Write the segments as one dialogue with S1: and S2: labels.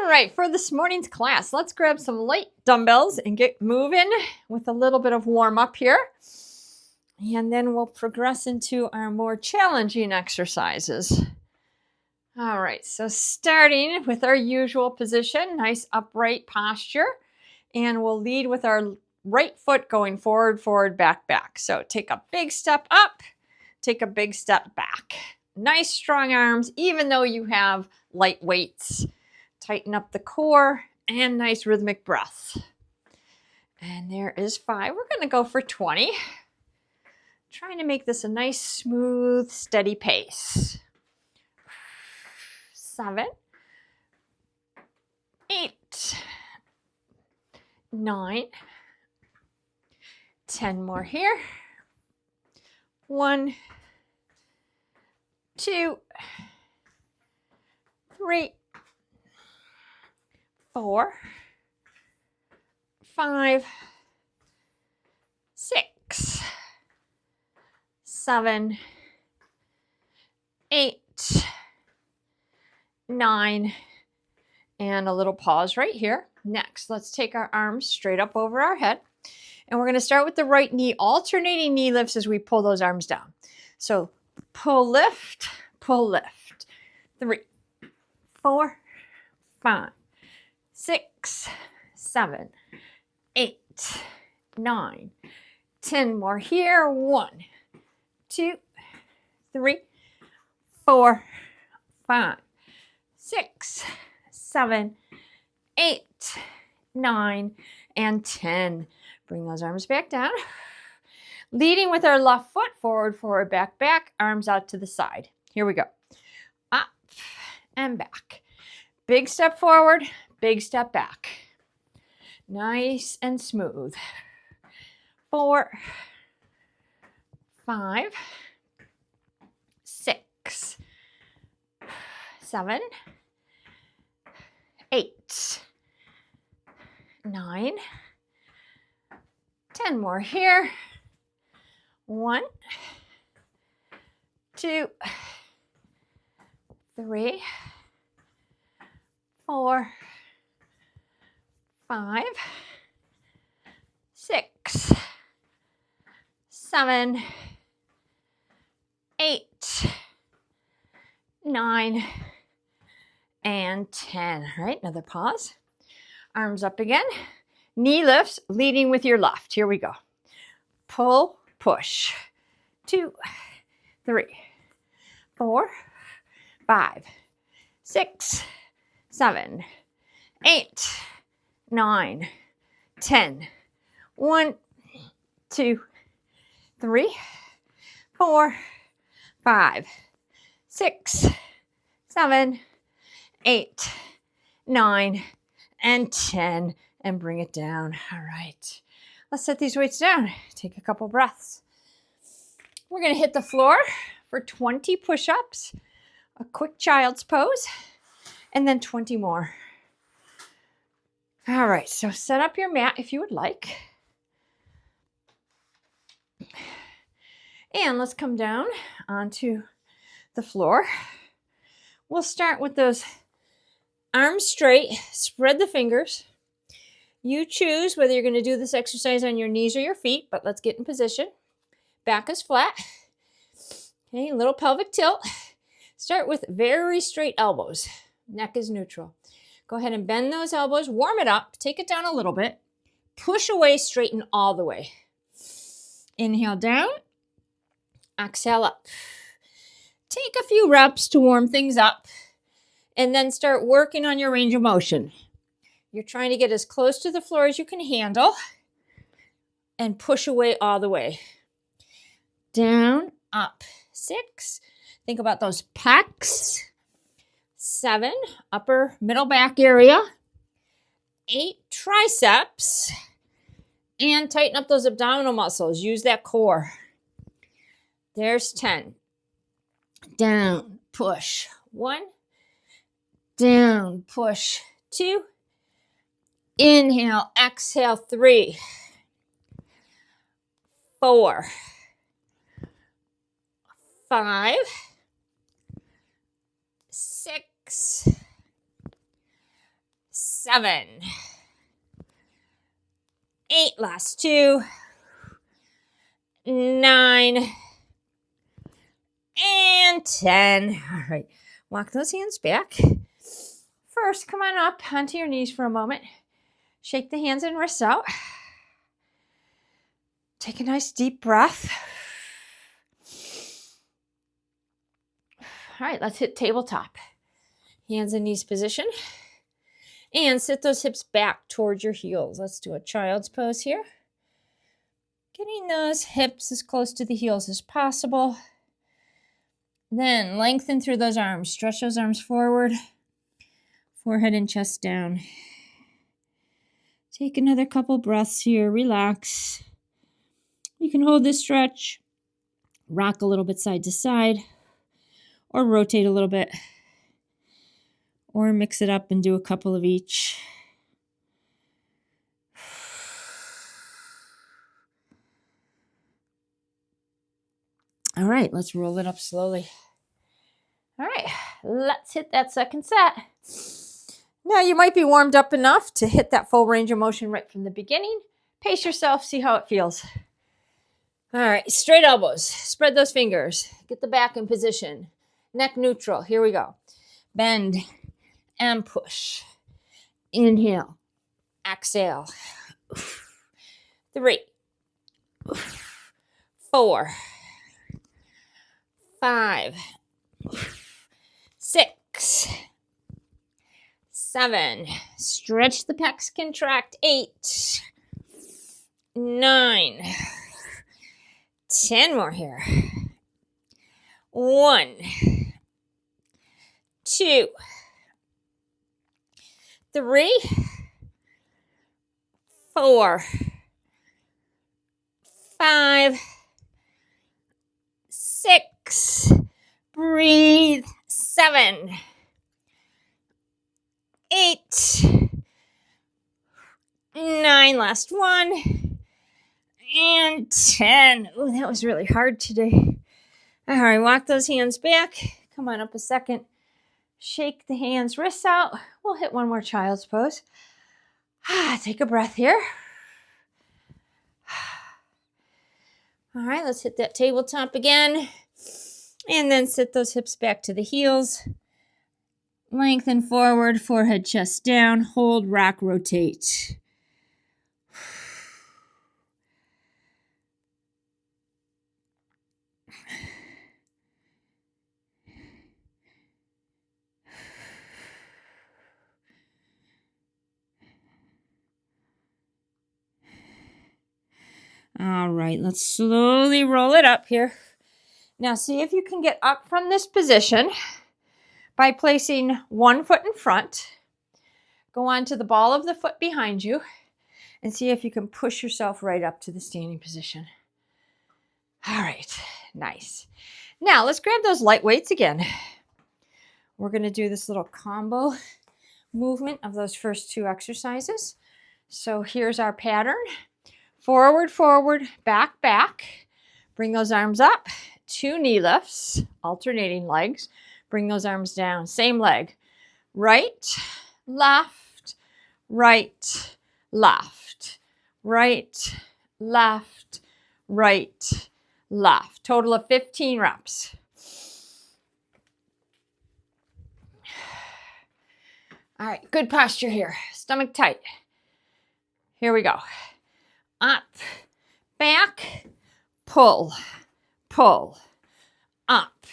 S1: right, for this morning's class, let's grab some light dumbbells and get moving with a little bit of warm up here. And then we'll progress into our more challenging exercises. All right, so starting with our usual position, nice upright posture. And we'll lead with our right foot going forward, forward, back, back. So take a big step up, take a big step back. Nice strong arms, even though you have light weights. Tighten up the core and nice rhythmic breath. And there is 5. We're going to go for 20. Trying to make this a nice, smooth, steady pace. 7, 8, 9, 10 more here. 1, 2, 3, 4, 5, 6, 7, 8, 9, and a little pause right here. Next, let's take our arms straight up over our head. And we're going to start with the right knee, alternating knee lifts as we pull those arms down. So pull, lift, 3, 4, 5, 6, 7, 8, 9, 10 more here. 1, 2, 3, 4, 5, 6, 7, 8, 9, and 10. Bring those arms back down. Leading with our left foot, forward, forward, back, back, arms out to the side. Here we go. Up and back. Big step forward, big step back. Nice and smooth. 4, 5, 6, 7, 8, 9, 10 more here. 1, 2, 3, 4, 5, 6, 7, 8, 9, and 10. All right, another pause. Arms up again. Knee lifts, leading with your left. Here we go. Pull, push. 2, 3, 4, 5, 6, 7, 8, 9, 10. 1, 2, 3, 4, 5, 6, 7, 8, 9, and 10. And bring it down. All right. Let's set these weights down. Take a couple breaths. We're going to hit the floor for 20 push-ups, a quick child's pose, and then 20 more. All right. So set up your mat if you would like. And let's come down onto the floor. We'll start with those arms straight. Spread the fingers. You choose whether you're going to do this exercise on your knees or your feet, but let's get in position. Back is flat. Okay, little pelvic tilt. Start with very straight elbows. Neck is neutral. Go ahead and bend those elbows. Warm it up. Take it down a little bit. Push away, straighten all the way. Inhale down. Exhale up. Take a few reps to warm things up, and then start working on your range of motion. You're trying to get as close to the floor as you can handle and push away all the way. Down, up. 6. Think about those pecs. 7, upper middle back area. 8, triceps. And tighten up those abdominal muscles. Use that core. There's 10. Down, push. 1. Down, push. 2. Inhale, exhale, 3, 4, 5, 6, 7, 8, last 2, 9, and 10. All right, walk those hands back. First, come on up onto your knees for a moment. Shake the hands and wrists out. Take a nice deep breath. All right, let's hit tabletop. Hands and knees position. And sit those hips back towards your heels. Let's do a child's pose here. Getting those hips as close to the heels as possible. Then lengthen through those arms. Stretch those arms forward. Forehead and chest down. Take another couple breaths here. Relax. You can hold this stretch. Rock a little bit side to side. Or rotate a little bit. Or mix it up and do a couple of each. All right, let's roll it up slowly. All right, let's hit that second set. Now you might be warmed up enough to hit that full range of motion right from the beginning. Pace yourself, see how it feels. All right, straight elbows. Spread those fingers. Get the back in position. Neck neutral. Here we go. Bend and push. Inhale. Exhale. 3, 4, 5, 6, 7. Stretch the pecs, contract. 8, 9, 10 more here. 1, 2, 3, 4, 5, 6. Breathe. 7, 8, 9. Last one. And 10. Oh, that was really hard today. All right, walk those hands back. Come on up a second. Shake the hands, wrists out. We'll hit one more child's pose. Take a breath here. All right, let's hit that tabletop again. And then sit those hips back to the heels. Lengthen forward, forehead, chest down. Hold, rock, rotate. All right, let's slowly roll it up here. Now see if you can get up from this position by placing one foot in front. Go on to the ball of the foot behind you and see if you can push yourself right up to the standing position. All right, nice. Now let's grab those light weights again. We're going to do this little combo movement of those first 2 exercises. So here's our pattern. Forward, forward, back, back. Bring those arms up. 2 knee lifts, alternating legs. Bring those arms down. Same leg. Right, left, right, left, right, left, right, left. Total of 15 reps. All right, good posture here. Stomach tight. Here we go. Up, back, pull, pull, up,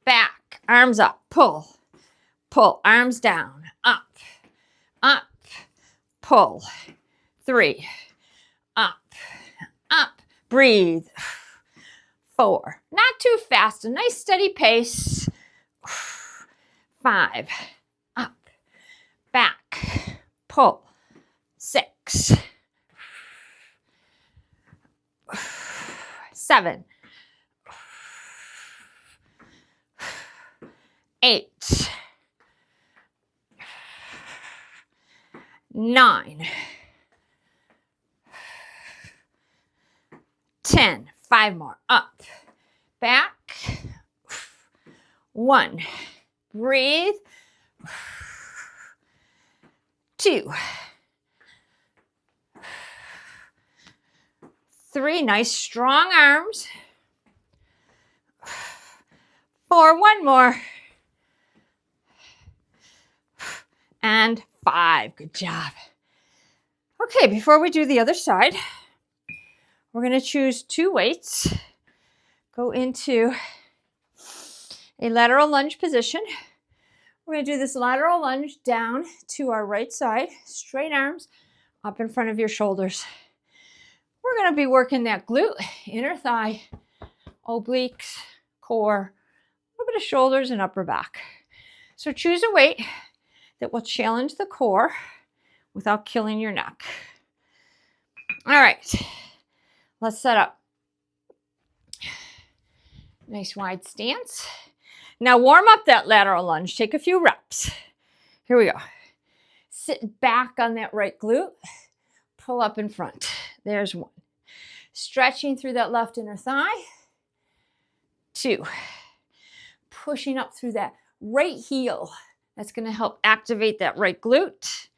S1: back, arms up, pull, pull, arms down, up, up, pull, 3, up, up, breathe, 4, not too fast, a nice steady pace, 5, up, back, pull, 6, 7, 8, 9, 10. 5 more. Up, back, 1. Breathe. 2, 3, nice strong arms. 4, one more. And 5, good job. Okay, before we do the other side, we're going to choose 2 weights. Go into a lateral lunge position. We're going to do this lateral lunge down to our right side, straight arms up in front of your shoulders. We're going to be working that glute, inner thigh, obliques, core, a little bit of shoulders and upper back. So choose a weight that will challenge the core without killing your neck. All right, let's set up. Nice wide stance. Now warm up that lateral lunge. Take a few reps. Here we go. Sit back on that right glute. Pull up in front. There's 1. Stretching through that left inner thigh. 2. Pushing up through that right heel. That's going to help activate that right glute.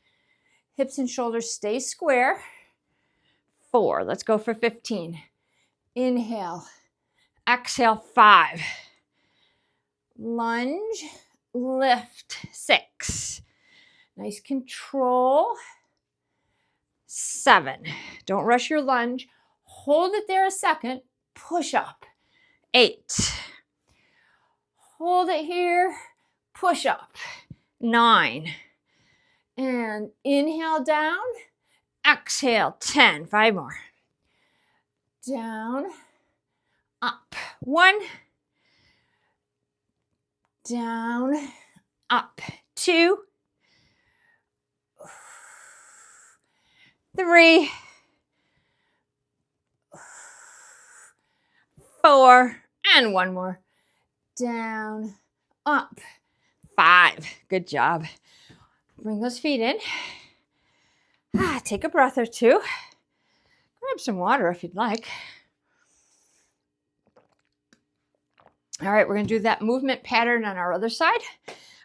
S1: Hips and shoulders stay square. 4. Let's go for 15. Inhale. Exhale, 5. Lunge, lift, 6. Nice control. 7. Don't rush your lunge. Hold it there a second. Push up. 8. Hold it here. Push up. 9. And inhale down. Exhale, 10. 5 more. Down. Up. 1. Down. Up. 2. 3. 4. And 1 more. Down. Up. 5. Good job. Bring those feet in. Take a breath or 2. Grab some water if you'd like. All right, we're going to do that movement pattern on our other side.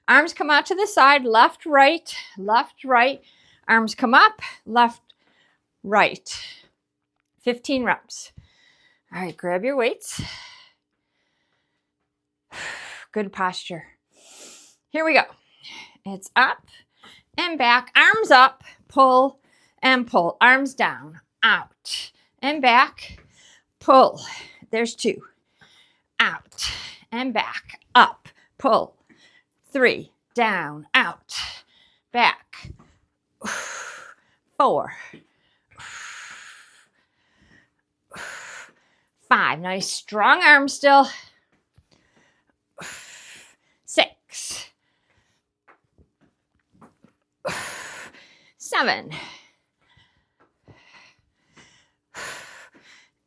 S1: Arms come out to the side, left, right, left, right. Arms come up, left, right. 15 reps. All right, grab your weights. Good posture. Here we go. It's up and back, arms up, pull and pull. Arms down, out and back, pull. There's 2. Out and back, up, pull. 3, down, out, back. 4. 5, nice strong arms still. 6. 7.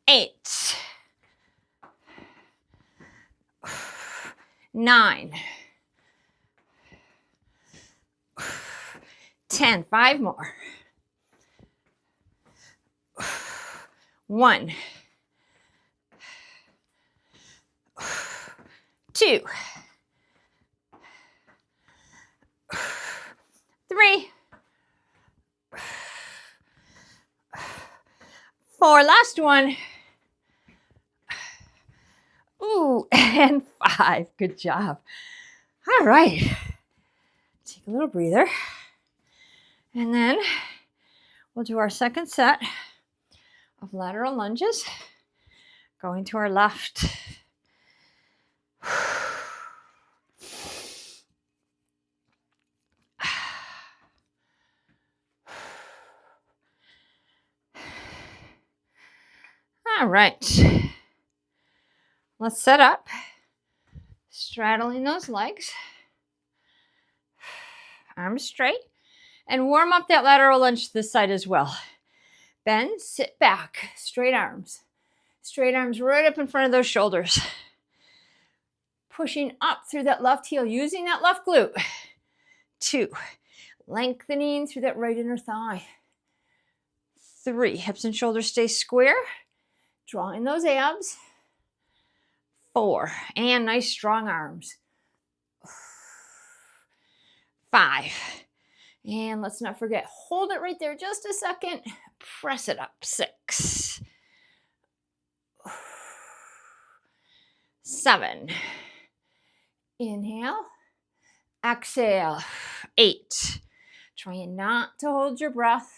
S1: 8. 9. 10. 5 more. 1. 2. 3. 4. Last one. Ooh, and 5. Good job. All right. Take a little breather. And then we'll do our second set of lateral lunges. Going to our left. All right. Let's set up. Straddling those legs. Arms straight. And warm up that lateral lunge to this side as well. Bend, sit back, straight arms. Straight arms right up in front of those shoulders. Pushing up through that left heel, using that left glute. 2, lengthening through that right inner thigh. 3, hips and shoulders stay square. Drawing those abs. 4, and nice strong arms. 5, And let's not forget, hold it right there just a second. Press it up. 6, 7. Inhale. Exhale. 8. Trying not to hold your breath.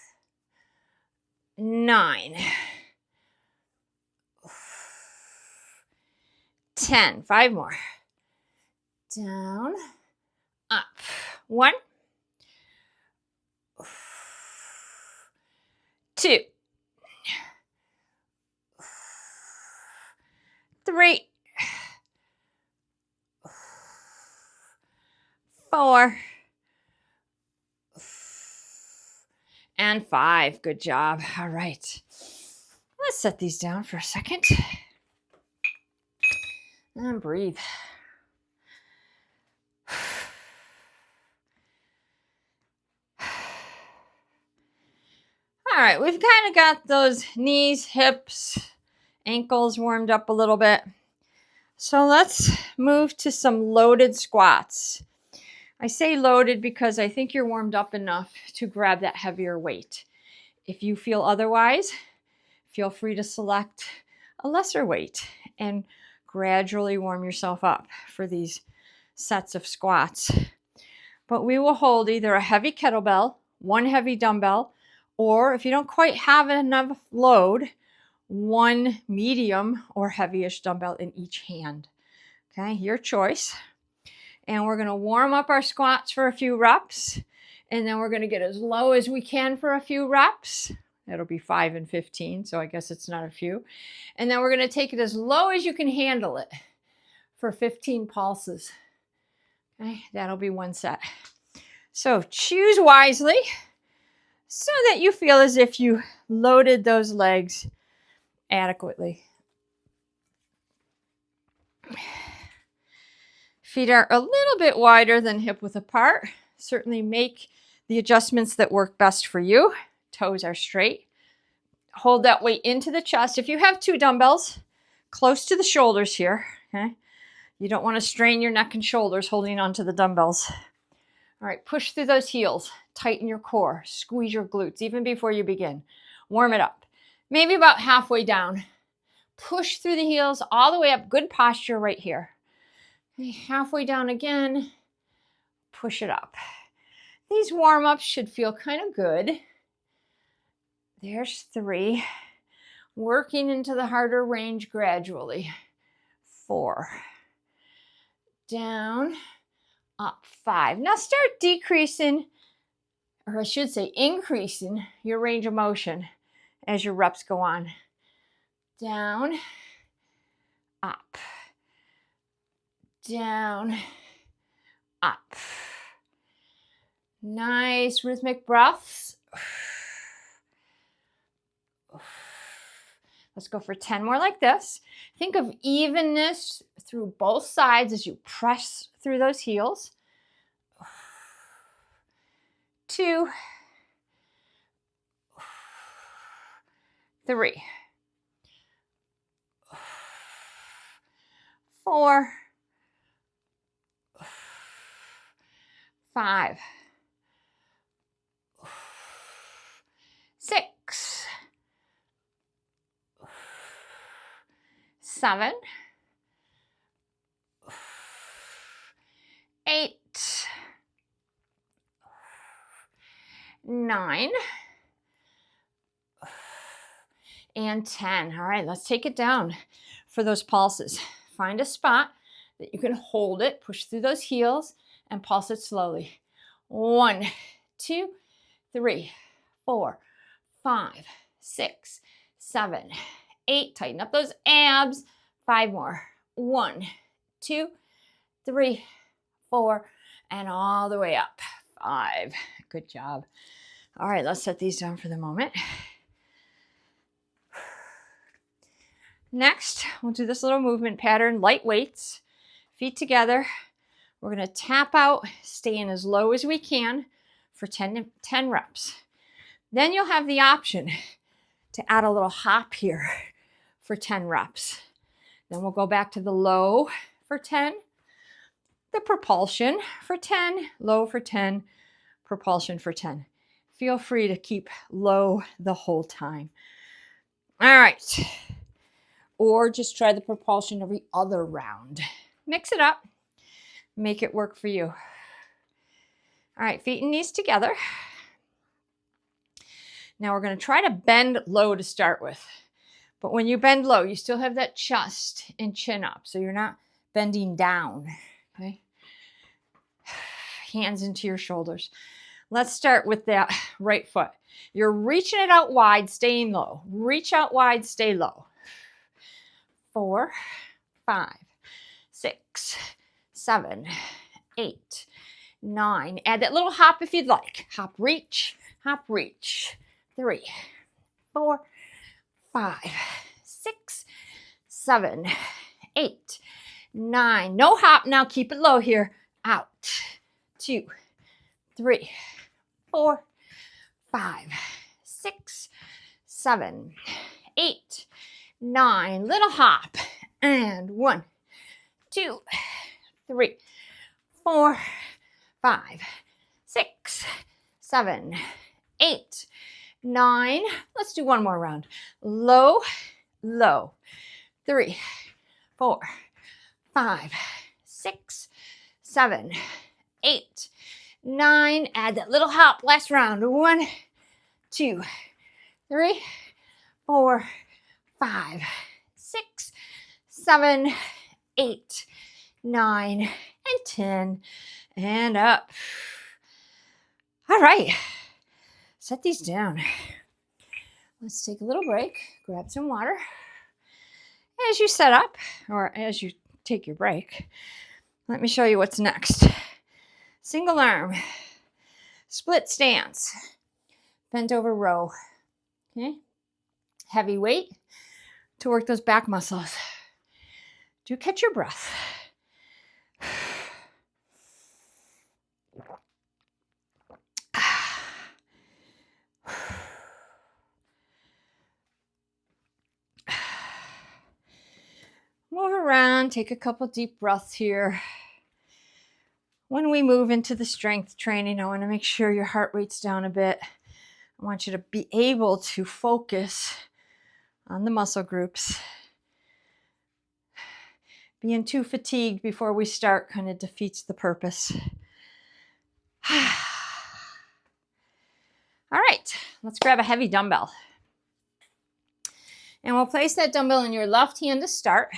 S1: 9. 10. 5 more. Down. Up. 1. 2. 3. 4. And 5. Good job. All right. Let's set these down for a second. And breathe. All right, we've kind of got those knees, hips, ankles warmed up a little bit. So let's move to some loaded squats. I say loaded because I think you're warmed up enough to grab that heavier weight. If you feel otherwise, feel free to select a lesser weight and gradually warm yourself up for these sets of squats. But we will hold either a heavy kettlebell, one heavy dumbbell, or if you don't quite have enough load, one medium or heavyish dumbbell in each hand. Okay, your choice. And we're going to warm up our squats for a few reps. And then we're going to get as low as we can for a few reps. It'll be 5 and 15, so I guess it's not a few. And then we're going to take it as low as you can handle it for 15 pulses. Okay, that'll be one set. So choose wisely so that you feel as if you loaded those legs adequately. Feet are a little bit wider than hip width apart. Certainly make the adjustments that work best for you. Toes are straight. Hold that weight into the chest. If you have 2 dumbbells, close to the shoulders here, okay? You don't want to strain your neck and shoulders holding onto the dumbbells. All right, push through those heels. Tighten your core. Squeeze your glutes even before you begin. Warm it up. Maybe about halfway down. Push through the heels all the way up. Good posture right here. Okay, halfway down again. Push it up. These warm-ups should feel kind of good. There's 3. Working into the harder range gradually. 4. Down. Up. 5. Now start decreasing, or I should say increasing your range of motion as your reps go on. Down. Up. Down. Up. Nice rhythmic breaths. Let's go for 10 more like this. Think of evenness through both sides as you press through those heels. 2, 3, 4, 5, 6, 7, 8, 9, and 10. All right, let's take it down for those pulses. Find a spot that you can hold it, push through those heels, and pulse it slowly. 1, 2, 3, 4, 5, 6, 7, 8. Tighten up those abs. 5 more. 1, 2, 3, 4, and all the way up. 5. Good job. All right, let's set these down for the moment. Next, we'll do this little movement pattern, light weights, feet together. We're going to tap out, staying as low as we can for 10 reps. Then you'll have the option to add a little hop here for 10 reps. Then we'll go back to the low for 10, the propulsion for 10, low for 10, propulsion for 10. Feel free to keep low the whole time. All right. Or just try the propulsion every other round. Mix it up. Make it work for you. All right, feet and knees together. Now we're going to try to bend low to start with. But when you bend low, you still have that chest and chin up. So you're not bending down. Okay? Hands into your shoulders. Let's start with that right foot. You're reaching it out wide, staying low. Reach out wide, stay low. 4, 5, 6, 7, 8, 9. Add that little hop if you'd like. Hop, reach, 3, 4, 5, 6, 7, 8, 9. No hop now. Keep it low here. Out. 2, 3, 4, 5, 6, 7, 8, 9. Little hop. And 1, 2, 3, 4, 5, 6, 7, 8, 9. Let's do one more round. Low, low. 3, 4, 5, 6, 7, 8, 9. Add that little hop. Last round. 1, 2, 3, 4, 5, 6, 7, 8, 9, and 10. And up. All right. Set these down. Let's take a little break. Grab some water. As you set up, or as you take your break, let me show you what's next. Single arm, split stance, bent over row. Okay? Heavy weight to work those back muscles. Do catch your breath. Move around, take a couple deep breaths here. When we move into the strength training, I want to make sure your heart rate's down a bit. I want you to be able to focus on the muscle groups. Being too fatigued before we start kind of defeats the purpose. All right, let's grab a heavy dumbbell. And we'll place that dumbbell in your left hand to start.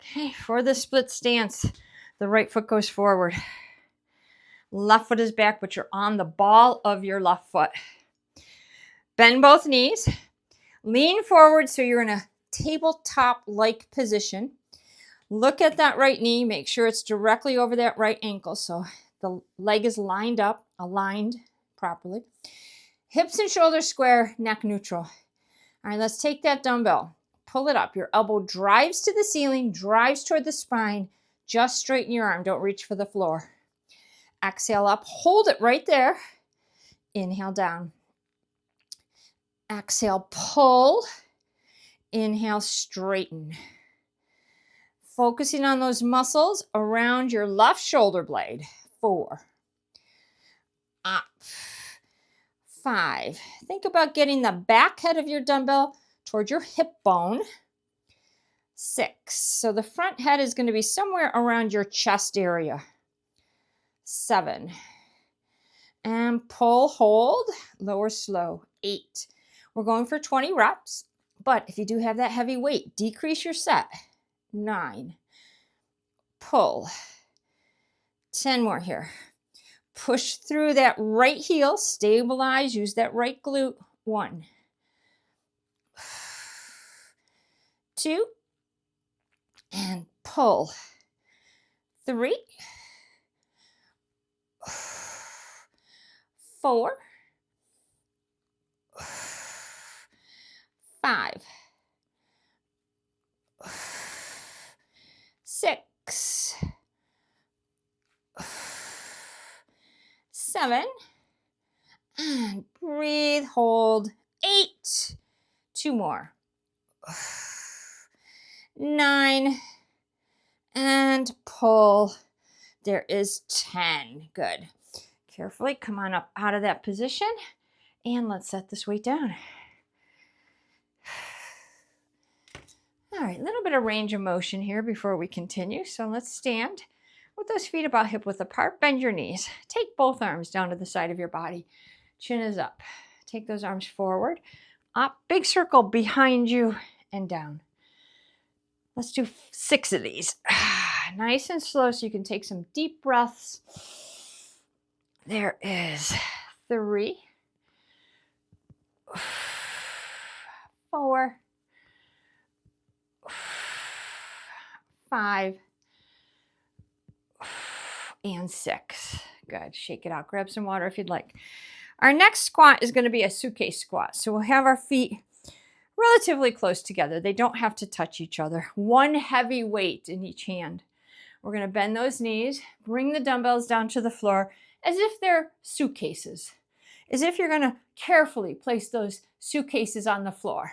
S1: Okay, for the split stance, the right foot goes forward. Left foot is back, but you're on the ball of your left foot. Bend both knees. Lean forward so you're in a tabletop-like position. Look at that right knee. Make sure it's directly over that right ankle so the leg is lined up, aligned properly. Hips and shoulders square, neck neutral. All right, let's take that dumbbell. Pull it up. Your elbow drives to the ceiling, drives toward the spine. Just straighten your arm. Don't reach for the floor. Exhale up. Hold it right there. Inhale down. Exhale, pull. Inhale, straighten. Focusing on those muscles around your left shoulder blade. 4. Up. 5. Think about getting the back head of your dumbbell toward your hip bone. 6. So the front head is going to be somewhere around your chest area. 7. And pull, hold, lower slow. 8. We're going for 20 reps, but if you do have that heavy weight, decrease your set. 9. Pull. 10 more here. Push through that right heel, stabilize, use that right glute. 1. 2. And pull. 3. 4. 5. 6. 7. And breathe, hold. 8. 2 more. 9. And pull. There is 10. Good. Carefully come on up out of that position, and let's set this weight down. All right, a little bit of range of motion here before we continue. So let's stand with those feet about hip width apart. Bend your knees. Take both arms down to the side of your body. Chin is up. Take those arms forward, up, big circle behind you, and down. Let's do 6 of these. Nice and slow so you can take some deep breaths. There is 3, 4, 5, and 6. Good. Shake it out. Grab some water if you'd like. Our next squat is going to be a suitcase squat. So we'll have our feet relatively close together. They don't have to touch each other. One heavy weight in each hand. We're going to bend those knees, bring the dumbbells down to the floor as if they're suitcases, as if you're going to carefully place those suitcases on the floor.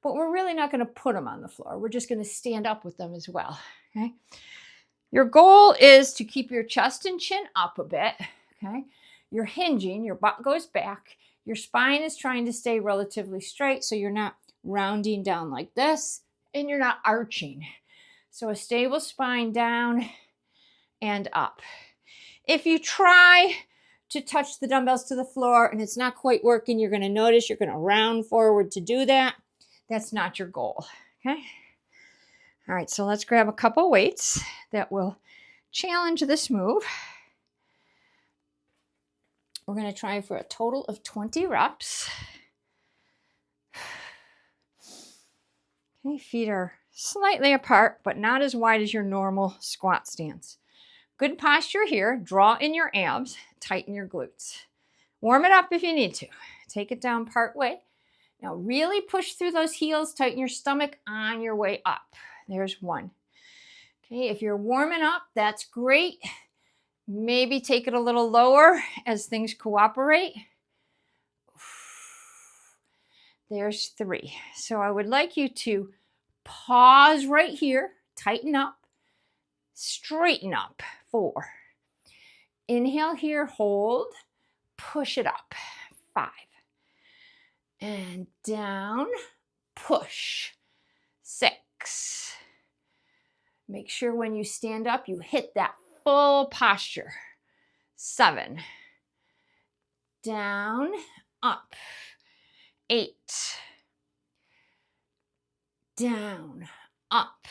S1: But we're really not going to put them on the floor. We're just going to stand up with them as well. Okay? Your goal is to keep your chest and chin up a bit. Okay? You're hinging, your butt goes back. Your spine is trying to stay relatively straight so you're not rounding down like this and you're not arching. So a stable spine down and up. If you try to touch the dumbbells to the floor and it's not quite working, you're going to notice you're going to round forward to do that. That's not your goal. Okay? All right, so let's grab a couple weights that will challenge this move. We're going to try for a total of 20 reps. Okay, feet are slightly apart, but not as wide as your normal squat stance. Good posture here. Draw in your abs, tighten your glutes. Warm it up if you need to. Take it down part way. Now really push through those heels, tighten your stomach on your way up. There's 1. Okay, if you're warming up, that's great. Maybe take it a little lower as things cooperate. There's 3. So I would like you to pause right here, tighten up, straighten up. 4. Inhale here, hold, push it up. 5. And down, push. 6. Make sure when you stand up, you hit that full posture. 7. Down, up. 8. Down, up.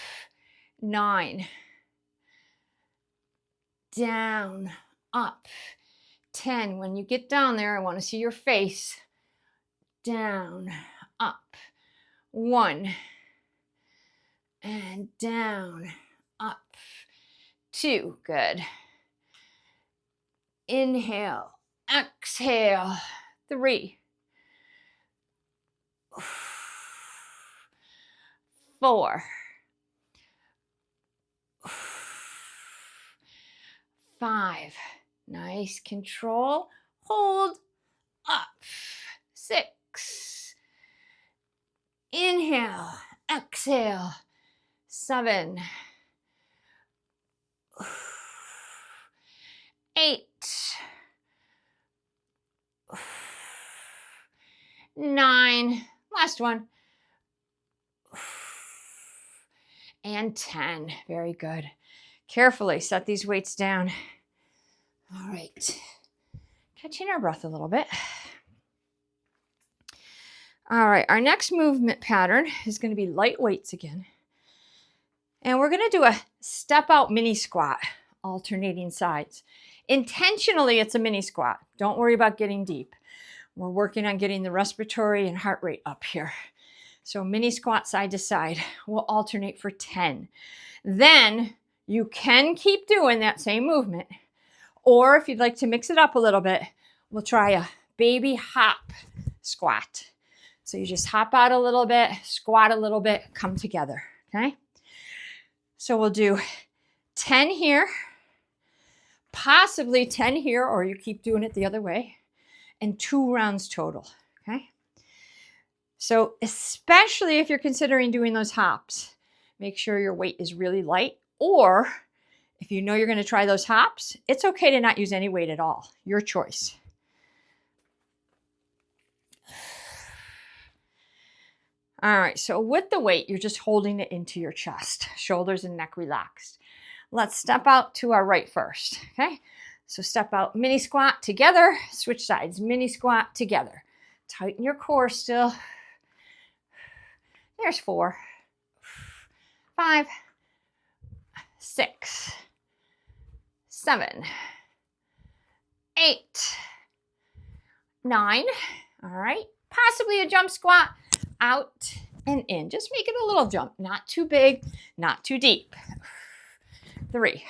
S1: 9. Down, up. 10. When you get down there, I want to see your face. Down, up. 1. And down, up. 2. Good. Inhale, exhale. 3. 4. 5. Nice control. Hold. Up. 6. Inhale. Exhale. 7. 8. 9. Last one. And 10. Very good. Carefully set these weights down. All right. Catching our breath a little bit. All right. Our next movement pattern is going to be light weights again. And we're going to do a step out mini squat, alternating sides. Intentionally, it's a mini squat. Don't worry about getting deep. We're working on getting the respiratory and heart rate up here. So mini squat side to side. We'll alternate for 10. Then you can keep doing that same movement. Or if you'd like to mix it up a little bit, we'll try a baby hop squat. So you just hop out a little bit, squat a little bit, come together, okay? So we'll do 10 here, possibly 10 here, or you keep doing it the other way, and 2 rounds total, okay? So especially if you're considering doing those hops, make sure your weight is really light, or If you know you're going to try those hops, it's okay to not use any weight at all. Your choice. All right, so with the weight, you're just holding it into your chest, shoulders and neck relaxed. Let's step out to our right first, okay? So step out, mini squat together, switch sides, mini squat together. Tighten your core still. There's 4, 5, 6, 7, 8, 9. All right, possibly a jump squat. Out and in. Just make it a little jump. Not too big, not too deep. 3,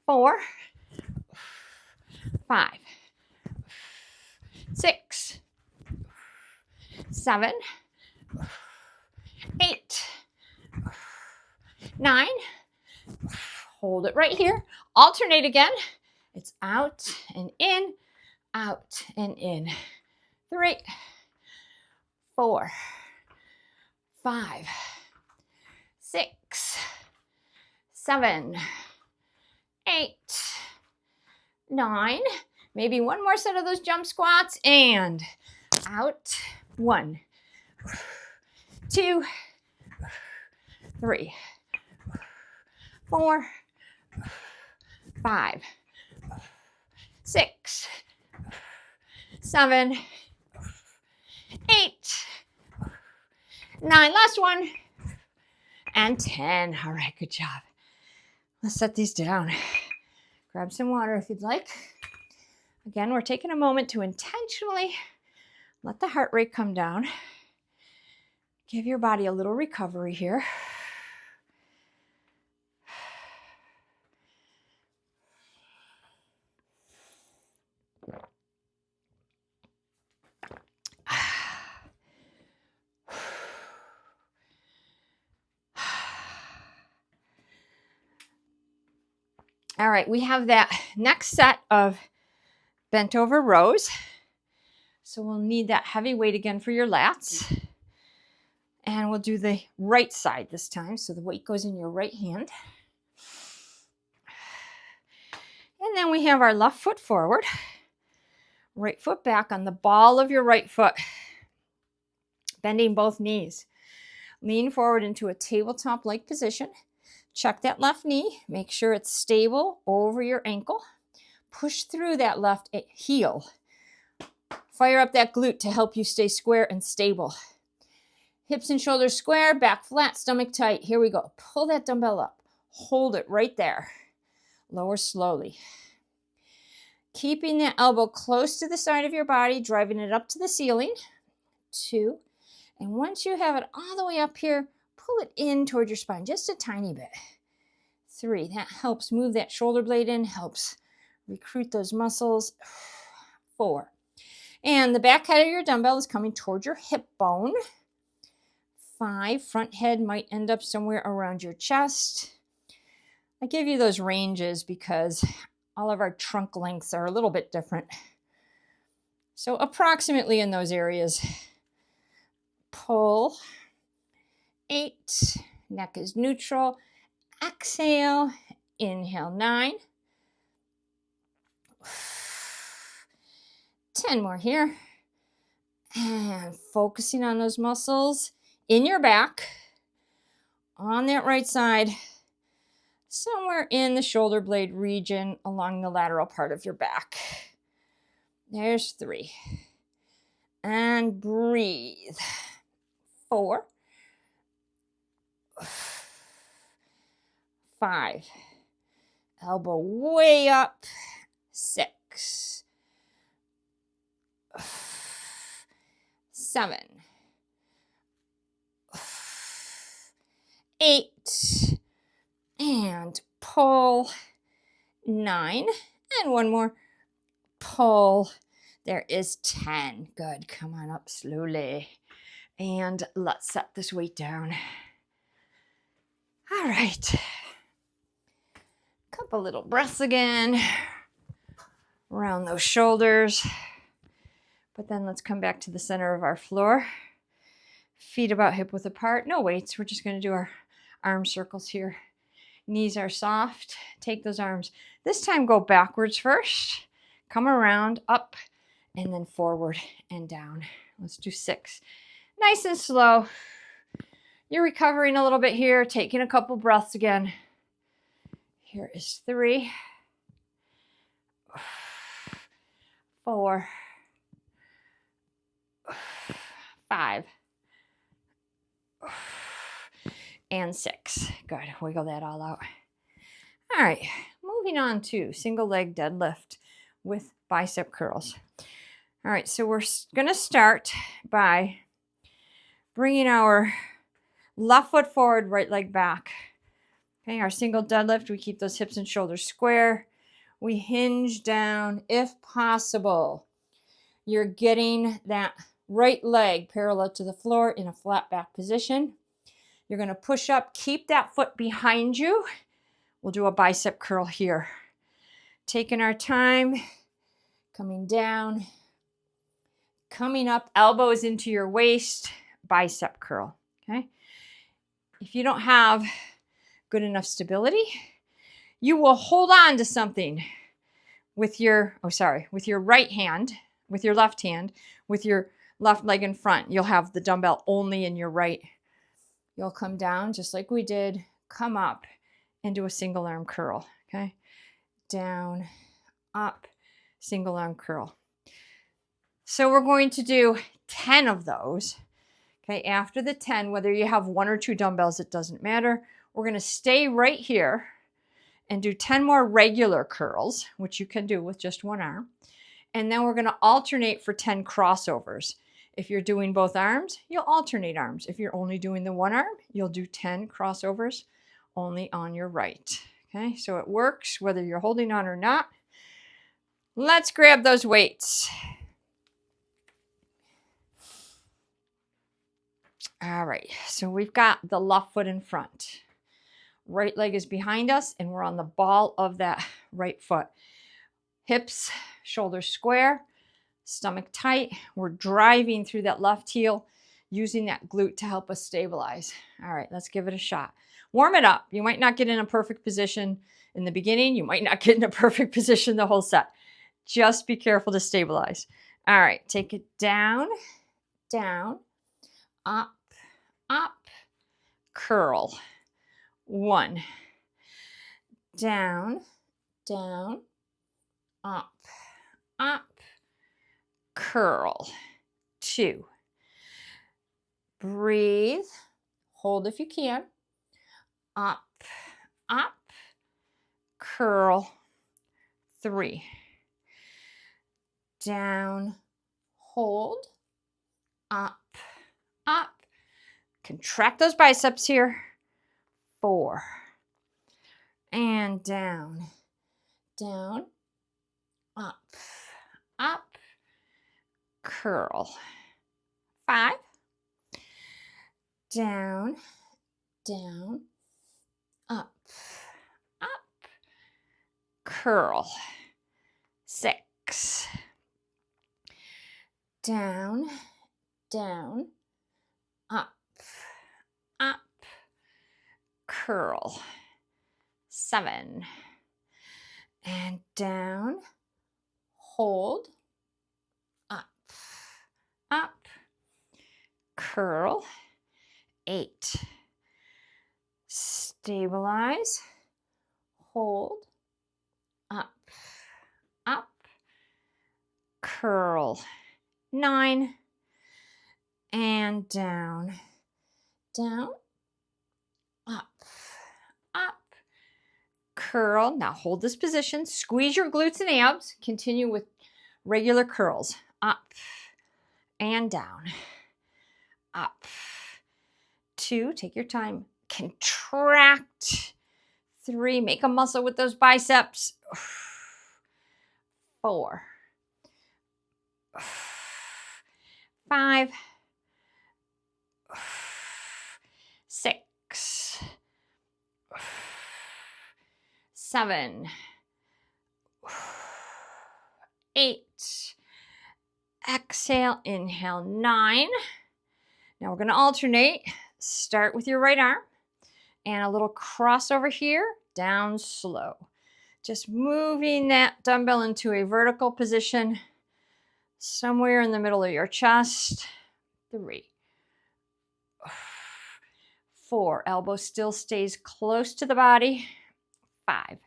S1: 4, 5, 6, 7, 8, 9. Hold it right here. Alternate again. It's out and in, out and in. 3, 4, 5, 6, 7, 8, 9. Maybe one more set of those jump squats and out. 1, 2, 3, 4, 5, 6, 7, 8, 9. Last one. And 10. All right, good job. Let's set these down. Grab some water if you'd like. Again, we're taking a moment to intentionally let the heart rate come down. Give your body a little recovery here. All right, we have that next set of bent over rows. So we'll need that heavy weight again for your lats. And we'll do the right side this time. So the weight goes in your right hand. And then we have our left foot forward. Right foot back on the ball of your right foot. Bending both knees. Lean forward into a tabletop-like position. Check that left knee. Make sure it's stable over your ankle. Push through that left heel. Fire up that glute to help you stay square and stable. Hips and shoulders square, back flat, stomach tight. Here we go. Pull that dumbbell up. Hold it right there. Lower slowly. Keeping that elbow close to the side of your body, driving it up to the ceiling. 2. And once you have it all the way up here, pull it in toward your spine, just a tiny bit. 3, that helps move that shoulder blade in, helps recruit those muscles. 4, and the back head of your dumbbell is coming toward your hip bone. 5, front head might end up somewhere around your chest. I give you those ranges because all of our trunk lengths are a little bit different. So approximately in those areas. Pull. 8, neck is neutral. Exhale, inhale, 9. 10 more here. And focusing on those muscles in your back, on that right side, somewhere in the shoulder blade region along the lateral part of your back. There's 3. And breathe. 4. 5. Elbow way up. 6. 7. 8. And pull. 9. And one more. Pull. There is 10. Good. Come on up slowly. And let's set this weight down. All right. Couple little breaths again. Around those shoulders. But then let's come back to the center of our floor. Feet about hip width apart. No weights. We're just going to do our arm circles here. Knees are soft. Take those arms. This time go backwards first. Come around, up, and then forward and down. Let's do 6. Nice and slow. You're recovering a little bit here, taking a couple breaths again. Here is 3, 4, 5, and 6. Good. Wiggle that all out. All right. Moving on to single leg deadlift with bicep curls. All right. So we're going to start by bringing our left foot forward, right leg back. Okay. Our single deadlift, we keep those hips and shoulders square. We hinge down if possible. You're getting that right leg parallel to the floor in a flat back position. You're going to push up, keep that foot behind you. We'll do a bicep curl here. Taking our time, coming down, coming up, elbows into your waist, bicep curl, okay? If you don't have good enough stability, you will hold on to something with your, with your right hand, with your left hand, with your left leg in front. You'll have the dumbbell only in your right. You'll come down just like we did, come up and do a single arm curl, okay? Down, up, single arm curl. So we're going to do 10 of those, okay? After the 10, whether you have 1 or 2 dumbbells, it doesn't matter. We're going to stay right here and do 10 more regular curls, which you can do with just 1 arm. And then we're going to alternate for 10 crossovers. If you're doing both arms, you'll alternate arms. If you're only doing the 1 arm, you'll do 10 crossovers only on your right. Okay, so it works whether you're holding on or not. Let's grab those weights. All right, so we've got the left foot in front. Right leg is behind us, and we're on the ball of that right foot. Hips, shoulders square, stomach tight. We're driving through that left heel, using that glute to help us stabilize. All right, let's give it a shot. Warm it up. You might not get in a perfect position in the beginning. You might not get in a perfect position the whole set. Just be careful to stabilize. All right, take it down, down, up, up, curl. 1, down, down, up, up, curl. 2, breathe, hold if you can, up, up, curl. 3, down, hold, up, up, contract those biceps here. 4, and down, down, up, up, curl. 5, down, down, up, up, curl. 6, down, down, up, up, curl. 7, and down, hold, up, up, curl. 8, stabilize, hold, up, up, curl. 9, and down, down, up, up, curl. Now hold this position, squeeze your glutes and abs, continue with regular curls. Up and down, up. 2, take your time, contract. 3, make a muscle with those biceps. 4, 5, 6, 7, 8. Exhale, inhale, 9. Now we're going to alternate. Start with your right arm. And a little crossover here, down slow. Just moving that dumbbell into a vertical position somewhere in the middle of your chest. 3, 4, elbow still stays close to the body. 5,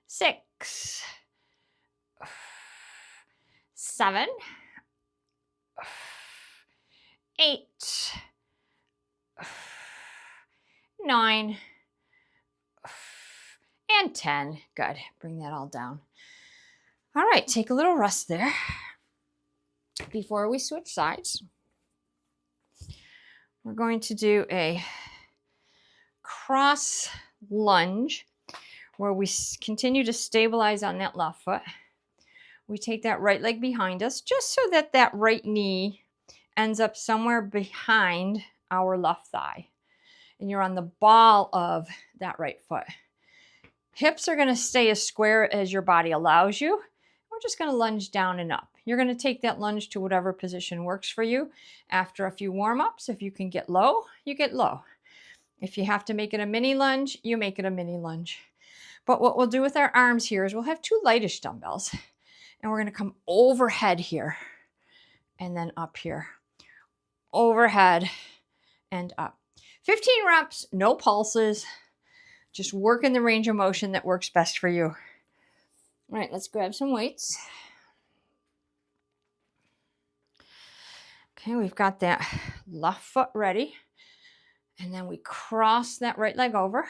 S1: 6, 7, 8, 9, and 10. Good. Bring that all down. All right, take a little rest there before we switch sides. We're going to do a cross lunge where we continue to stabilize on that left foot. We take that right leg behind us just so that that right knee ends up somewhere behind our left thigh. And you're on the ball of that right foot. Hips are going to stay as square as your body allows you. We're just going to lunge down and up. You're going to take that lunge to whatever position works for you. After a few warm-ups, if you can get low, you get low. If you have to make it a mini lunge, you make it a mini lunge. But what we'll do with our arms here is we'll have 2 lightish dumbbells. And we're going to come overhead here and then up here. Overhead and up. 15 reps, no pulses. Just work in the range of motion that works best for you. All right, let's grab some weights. Okay, we've got that left foot ready. And then we cross that right leg over.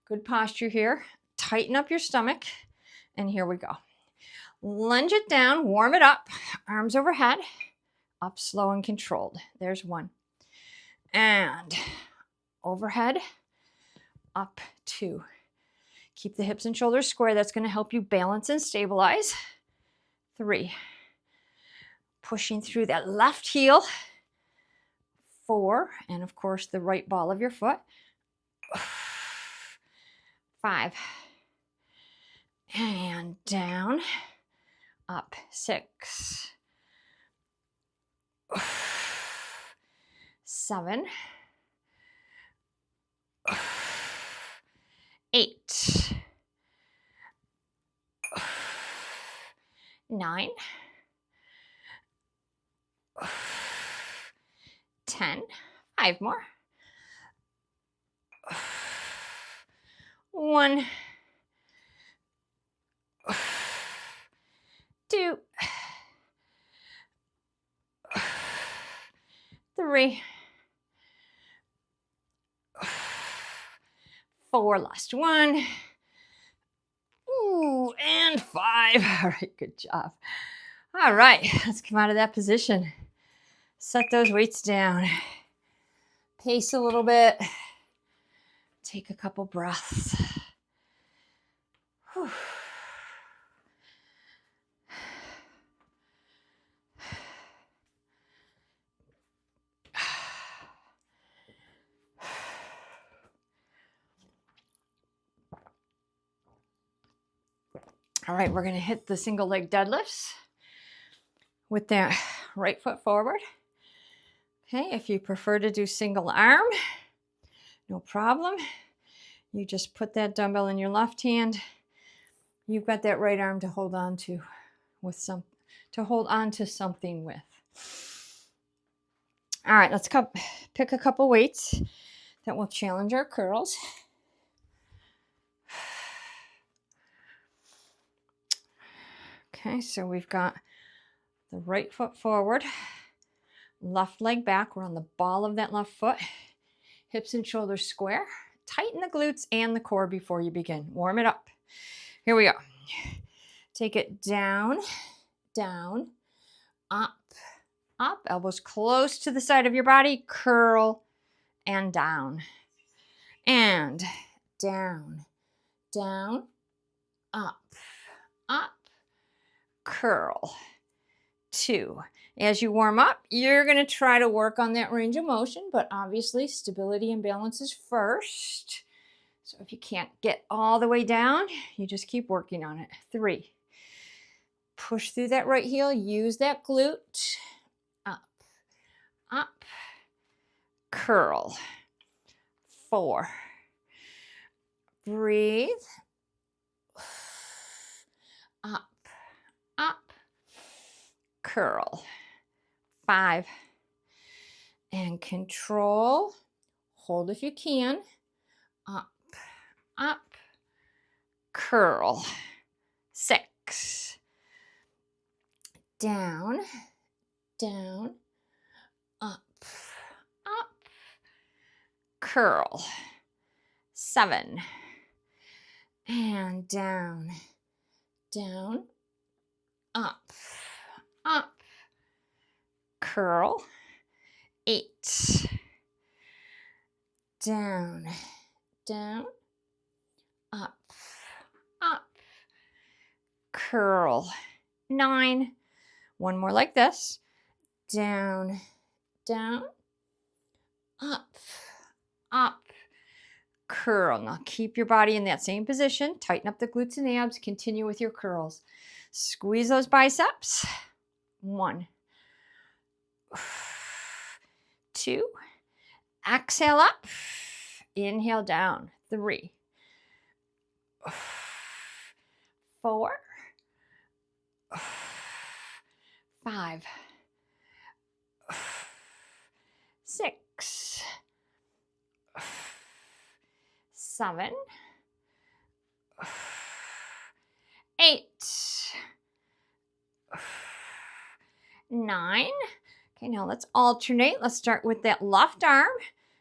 S1: Good posture here. Tighten up your stomach. And here we go. Lunge it down, warm it up. Arms overhead. Up slow and controlled. There's 1. And overhead. Up 2. Keep the hips and shoulders square. That's going to help you balance and stabilize. 3. Pushing through that left heel. 4. And of course, the right ball of your foot. 5. And down. Up. 6. 7. 8. 9. 10. 5 more. 1. 2. 3. 4. Last 1. Ooh, and 5. All right, good job. All right, let's come out of that position. Set those weights down. Pace a little bit. Take a couple breaths. Whew. All right, we're going to hit the single leg deadlifts with that right foot forward. Okay, if you prefer to do single arm, no problem. You just put that dumbbell in your left hand. You've got that right arm to hold on to something with. All right, let's pick a couple weights that will challenge our curls. Okay, so we've got the right foot forward, left leg back. We're on the ball of that left foot. Hips and shoulders square. Tighten the glutes and the core before you begin. Warm it up. Here we go. Take it down, down, up, up. Elbows close to the side of your body. Curl and down. And down, down, up, up. Curl. 2. As you warm up, you're going to try to work on that range of motion, but obviously stability and balance is first. So if you can't get all the way down, you just keep working on it. 3. Push through that right heel. Use that glute. Up, up, curl. 4. Breathe. Up, up, curl. 5. And control. Hold if you can. Up, up, curl. 6. Down, down, up, up, curl. 7. And down, down, up, up, curl. 8. Down, down, up, up, curl. 9. One more like this. Down, down, up, up, curl. Now keep your body in that same position. Tighten up the glutes and abs. Continue with your curls. Squeeze those biceps. 1, 2. Exhale up. Inhale down. 3, 4, 5, 6, 7, 8, 9. Okay, now let's alternate. Let's start with that left arm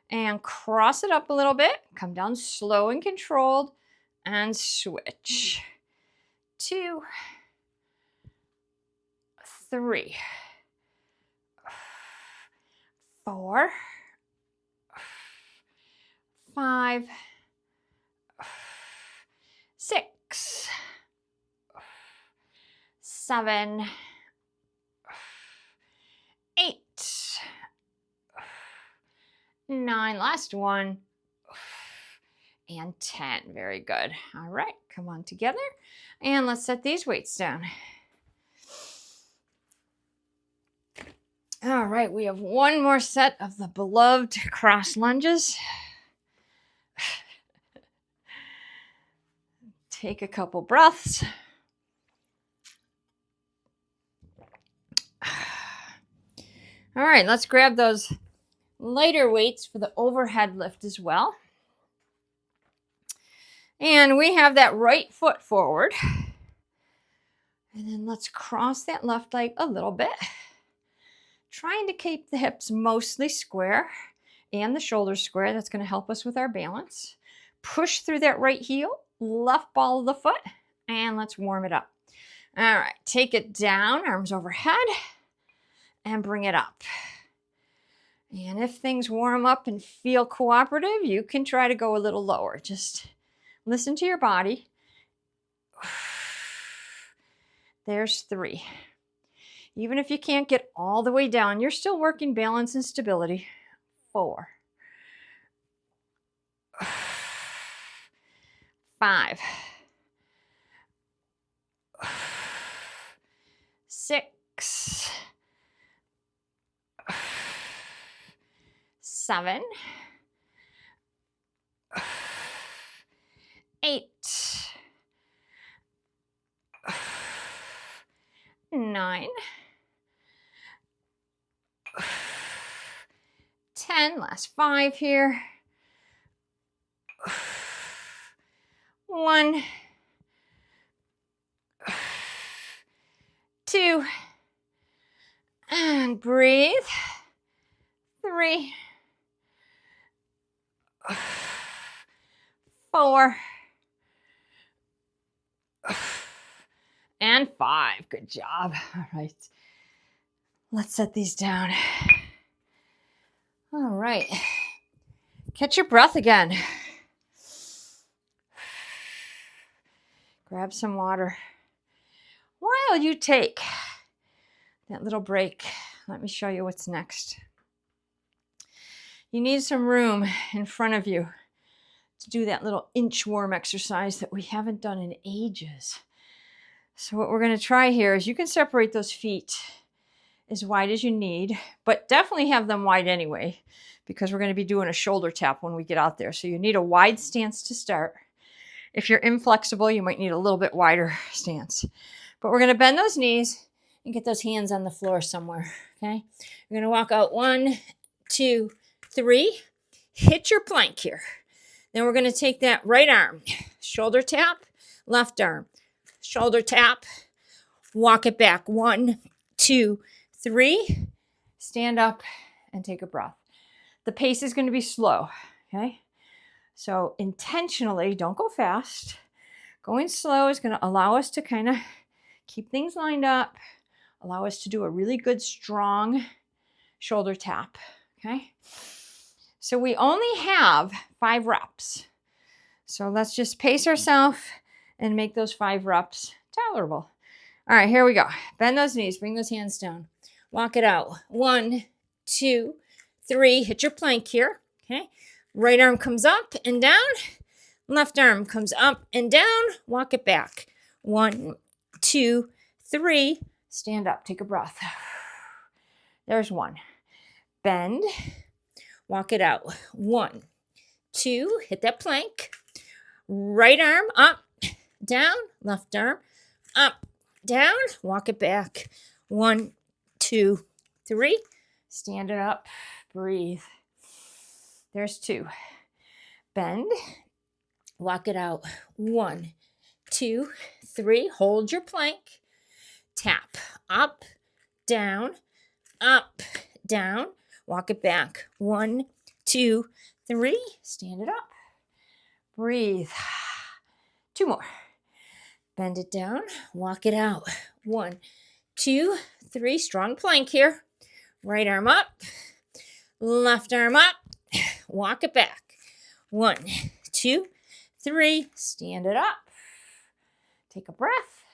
S1: and cross it up a little bit. Come down slow and controlled and switch. 2, 3, 4, 5, 6, 7, 8, 9. Last one. And 10. Very good. All right, come on together. And let's set these weights down. All right, we have one more set of the beloved cross lunges. Take a couple breaths. All right, let's grab those lighter weights for the overhead lift as well. And we have that right foot forward. And then let's cross that left leg a little bit. Trying to keep the hips mostly square and the shoulders square. That's going to help us with our balance. Push through that right heel, left ball of the foot, and let's warm it up. All right, take it down, arms overhead, and bring it up. And if things warm up and feel cooperative, you can try to go a little lower. Just listen to your body. There's 3. Even if you can't get all the way down, you're still working balance and stability. 4, 5, 6, 7, 8, 9, 10. Last 5 here. 1, 2, and breathe. 3, 4, and 5. Good job. All right. Let's set these down. All right. Catch your breath again. Grab some water. While you take that little break, let me show you what's next. You need some room in front of you to do that little inchworm exercise that we haven't done in ages. So what we're going to try here is you can separate those feet as wide as you need, but definitely have them wide anyway, because we're going to be doing a shoulder tap when we get out there. So you need a wide stance to start. If you're inflexible, you might need a little bit wider stance. But we're going to bend those knees and get those hands on the floor somewhere, okay? You're going to walk out 1, 2, 3. Hit your plank here. Then we're going to take that right arm, shoulder tap, left arm, shoulder tap, walk it back. 1, 2, 3. Stand up and take a breath. The pace is going to be slow, okay? So intentionally, don't go fast. Going slow is going to allow us to kind of keep things lined up, allow us to do a really good, strong shoulder tap, okay? So we only have 5 reps. So let's just pace ourselves and make those 5 reps tolerable. All right, here we go. Bend those knees, bring those hands down. Walk it out. 1, 2, 3. Hit your plank here, okay? Right arm comes up and down. Left arm comes up and down. Walk it back. 1, 2, 3. Stand up. Take a breath. There's 1. Bend. Walk it out. 1, 2. Hit that plank. Right arm up, down. Left arm up, down. Walk it back. 1, 2, 3. Stand it up. Breathe. There's 2. Bend. Walk it out. 1, 2, 3. Hold your plank. Tap. Up, down, down. Walk it back. 1, 2, 3. Stand it up. Breathe. 2 more. Bend it down. Walk it out. 1, 2, 3. Strong plank here. Right arm up. Left arm up. Walk it back. 1, 2, 3. Stand it up. Take a breath.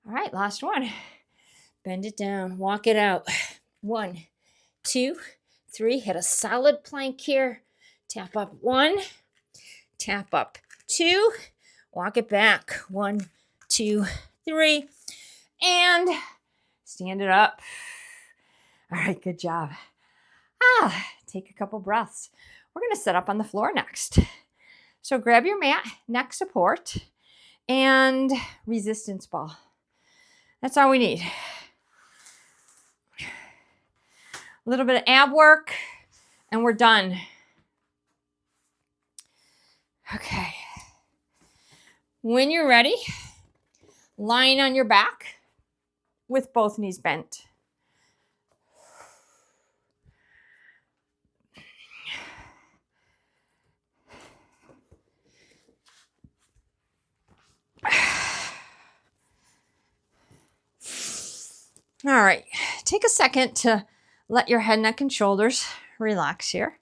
S1: All right, last one. Bend it down. Walk it out. 1, 2, 3. Hit a solid plank here. Tap up 1. Tap up 2. Walk it back. 1, 2, 3. And stand it up. All right, good job. Take a couple breaths. We're going to set up on the floor next. So grab your mat, neck support, and resistance ball. That's all we need. A little bit of ab work, and we're done. Okay. When you're ready, lying on your back with both knees bent. All right, take a second to let your head, neck, and shoulders relax here.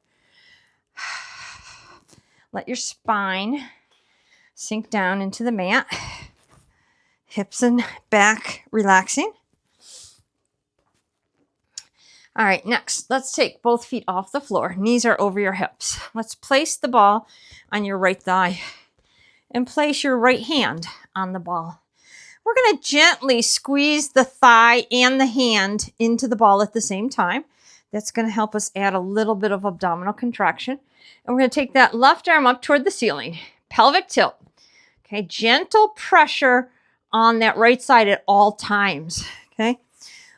S1: Let your spine sink down into the mat. Hips and back relaxing. All right, next, let's take both feet off the floor. Knees are over your hips. Let's place the ball on your right thigh and place your right hand on the ball. We're going to gently squeeze the thigh and the hand into the ball at the same time. That's going to help us add a little bit of abdominal contraction. And we're going to take that left arm up toward the ceiling. Pelvic tilt. Okay, gentle pressure on that right side at all times. Okay,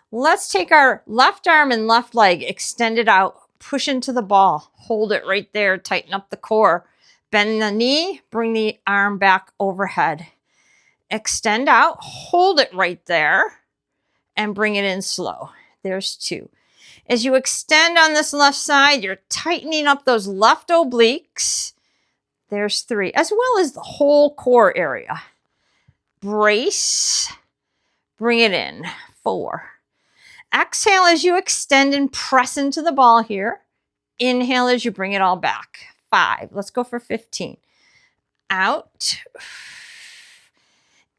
S1: let's take our left arm and left leg, extend it out, push into the ball, hold it right there, tighten up the core. Bend the knee, bring the arm back overhead. Extend out, hold it right there, and bring it in slow. There's 2. As you extend on this left side, you're tightening up those left obliques. There's 3, as well as the whole core area. Brace, bring it in. 4. Exhale as you extend and press into the ball here. Inhale as you bring it all back. 5. Let's go for 15. Out.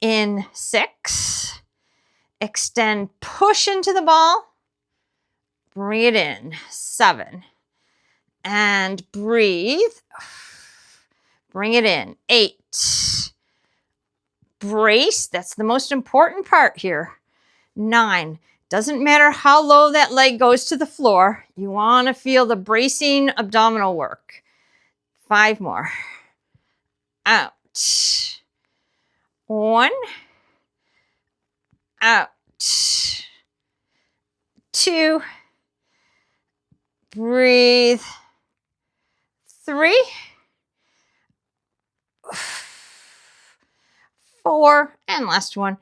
S1: In 6, extend, push into the ball, bring it in. 7, and breathe, bring it in. 8, brace, that's the most important part here. 9, Doesn't matter how low that leg goes to the floor. You want to feel the bracing abdominal work. 5 more. Out. 1. Out. 2. Breathe. 3. 4. And last one.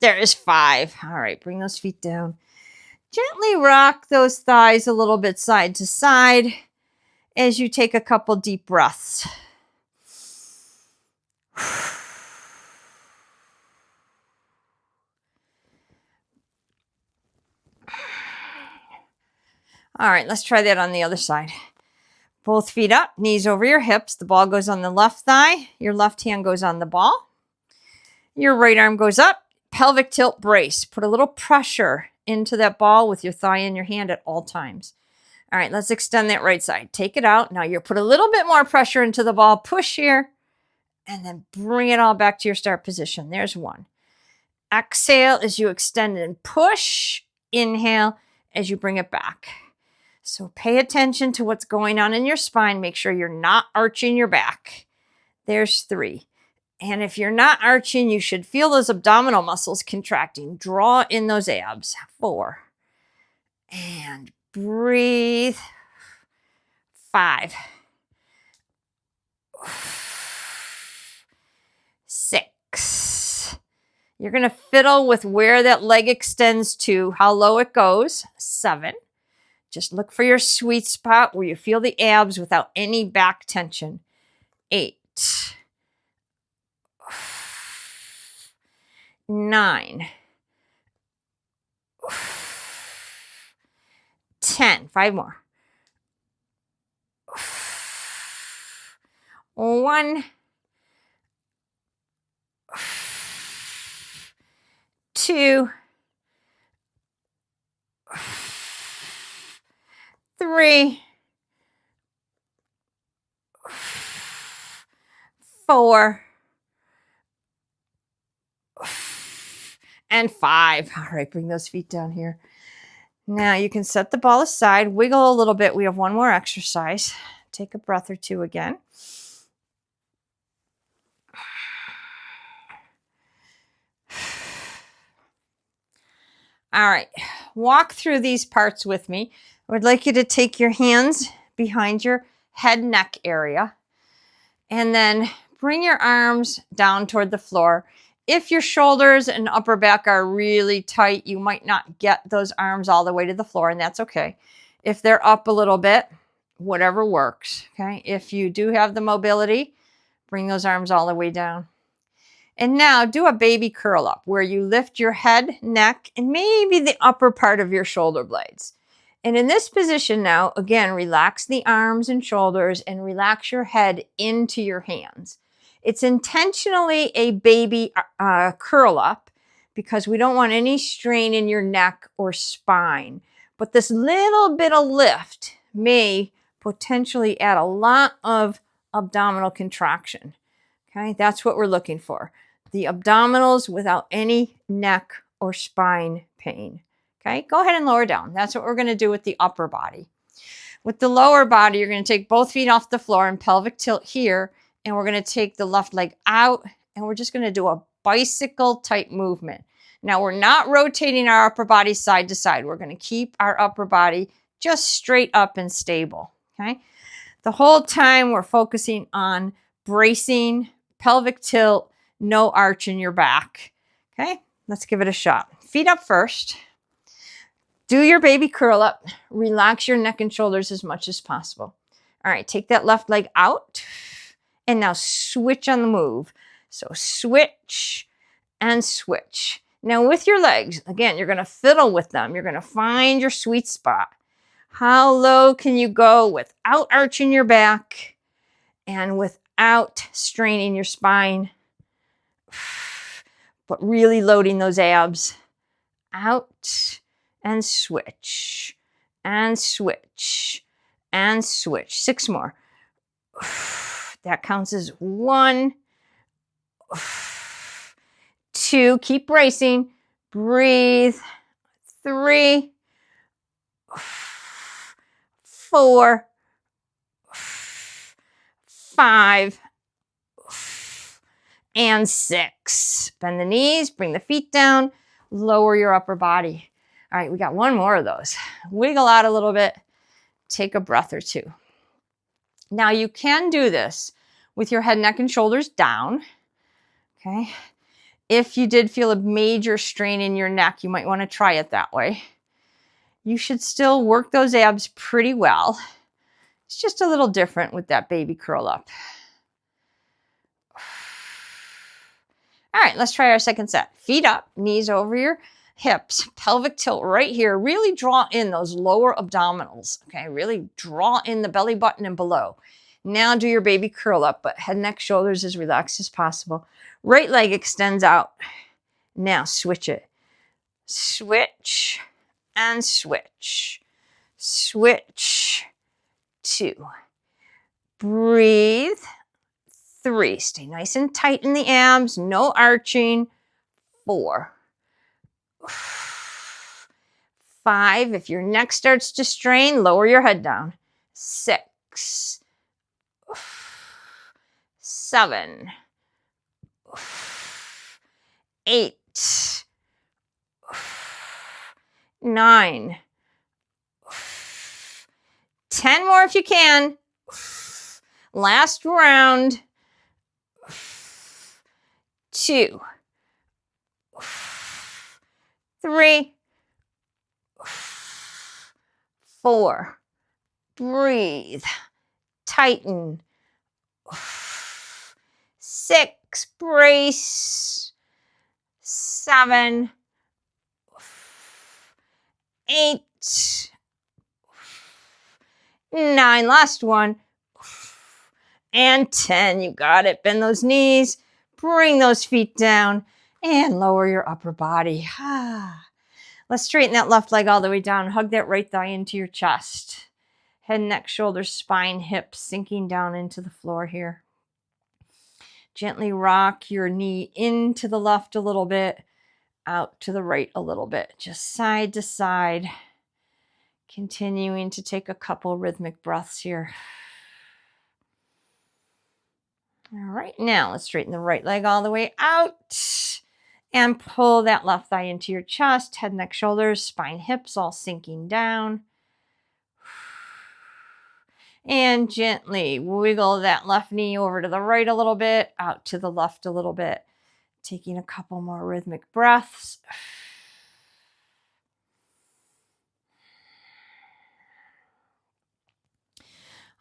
S1: There is 5. All right, bring those feet down. Gently rock those thighs a little bit side to side as you take a couple deep breaths. All right, let's try that on the other side. Both feet up, knees over your hips. The ball goes on the left thigh. Your left hand goes on the ball. Your right arm goes up. Pelvic tilt brace. Put a little pressure into that ball with your thigh in your hand at all times. All right, let's extend that right side. Take it out. Now you put a little bit more pressure into the ball. Push here. And then bring it all back to your start position. There's 1. Exhale as you extend and push. Inhale as you bring it back. So pay attention to what's going on in your spine. Make sure you're not arching your back. There's 3. And if you're not arching, you should feel those abdominal muscles contracting. Draw in those abs. 4. And breathe. 5. 6. You're going to fiddle with where that leg extends to, how low it goes. 7. Just look for your sweet spot where you feel the abs without any back tension. 8. 9. 10. 5 more. 1. 2. 3. 4. And 5. All right, bring those feet down here. Now you can set the ball aside, wiggle a little bit. We have one more exercise. Take a breath or two again. All right, walk through these parts with me. I would like you to take your hands behind your head neck area and then bring your arms down toward the floor. If your shoulders and upper back are really tight, you might not get those arms all the way to the floor, and that's okay. If they're up a little bit, whatever works, okay? If you do have the mobility, bring those arms all the way down. And now do a baby curl up where you lift your head, neck, and maybe the upper part of your shoulder blades. And in this position now, again, relax the arms and shoulders and relax your head into your hands. It's intentionally a baby curl up because we don't want any strain in your neck or spine. But this little bit of lift may potentially add a lot of abdominal contraction. Okay, that's what we're looking for. The abdominals without any neck or spine pain. Okay, go ahead and lower down. That's what we're going to do with the upper body. With the lower body, you're going to take both feet off the floor and pelvic tilt here. And we're going to take the left leg out and we're just going to do a bicycle type movement. Now we're not rotating our upper body side to side. We're going to keep our upper body just straight up and stable. Okay. The whole time we're focusing on bracing, pelvic tilt, no arch in your back. Okay. Let's give it a shot. Feet up first. Do your baby curl up. Relax your neck and shoulders as much as possible. All right. Take that left leg out. And now switch on the move. So switch and switch. Now with your legs, again, you're going to fiddle with them. You're going to find your sweet spot. How low can you go without arching your back and without straining your spine, but really loading those abs? Out and switch and switch and switch. 6 more. That counts as 1, 2, keep bracing. Breathe. 3, 4, 5, and 6. Bend the knees, bring the feet down, lower your upper body. All right, we got one more of those. Wiggle out a little bit, take a breath or two. Now you can do this with your head, neck, and shoulders down, okay? If you did feel a major strain in your neck, you might want to try it that way. You should still work those abs pretty well. It's just a little different with that baby curl up. All right, let's try our second set. Feet up, knees over your hips, pelvic tilt right here. Really draw in those lower abdominals, okay? Really draw in the belly button and below. Now do your baby curl up, but head, neck, shoulders as relaxed as possible. Right leg extends out. Now switch it. Switch and switch. Switch. 2. Breathe. 3. Stay nice and tight in the abs. No arching. 4. 5. If your neck starts to strain, lower your head down. 6. 7. 8. 9. 10 more if you can. Last round. 2. 3. 4. Breathe. Tighten. 6. Brace. 7. 8. 9. Last one. And 10. You got it. Bend those knees. Bring those feet down. And lower your upper body. Let's straighten that left leg all the way down. Hug that right thigh into your chest. Head, neck, shoulders, spine, hips sinking down into the floor here. Gently rock your knee into the left a little bit, out to the right a little bit, just side to side. Continuing to take a couple rhythmic breaths here. All right, now let's straighten the right leg all the way out and pull that left thigh into your chest, head, neck, shoulders, spine, hips all sinking down. And gently wiggle that left knee over to the right a little bit, out to the left a little bit. Taking a couple more rhythmic breaths.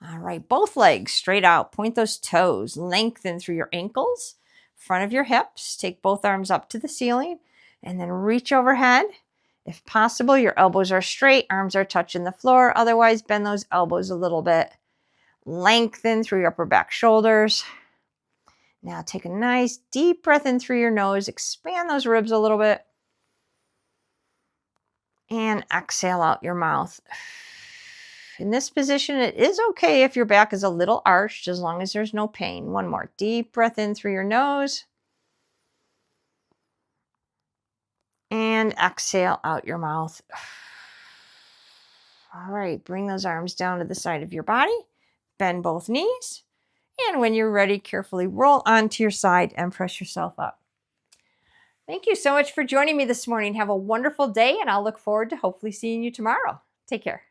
S1: All right, both legs straight out. Point those toes. Lengthen through your ankles, front of your hips. Take both arms up to the ceiling and then reach overhead. If possible, your elbows are straight, arms are touching the floor. Otherwise, bend those elbows a little bit. Lengthen through your upper back shoulders. Now take a nice deep breath in through your nose. Expand those ribs a little bit. And exhale out your mouth. In this position, it is okay if your back is a little arched as long as there's no pain. One more deep breath in through your nose. And exhale out your mouth. All right, bring those arms down to the side of your body. Bend both knees. And when you're ready, carefully roll onto your side and press yourself up. Thank you so much for joining me this morning. Have a wonderful day, and I'll look forward to hopefully seeing you tomorrow. Take care.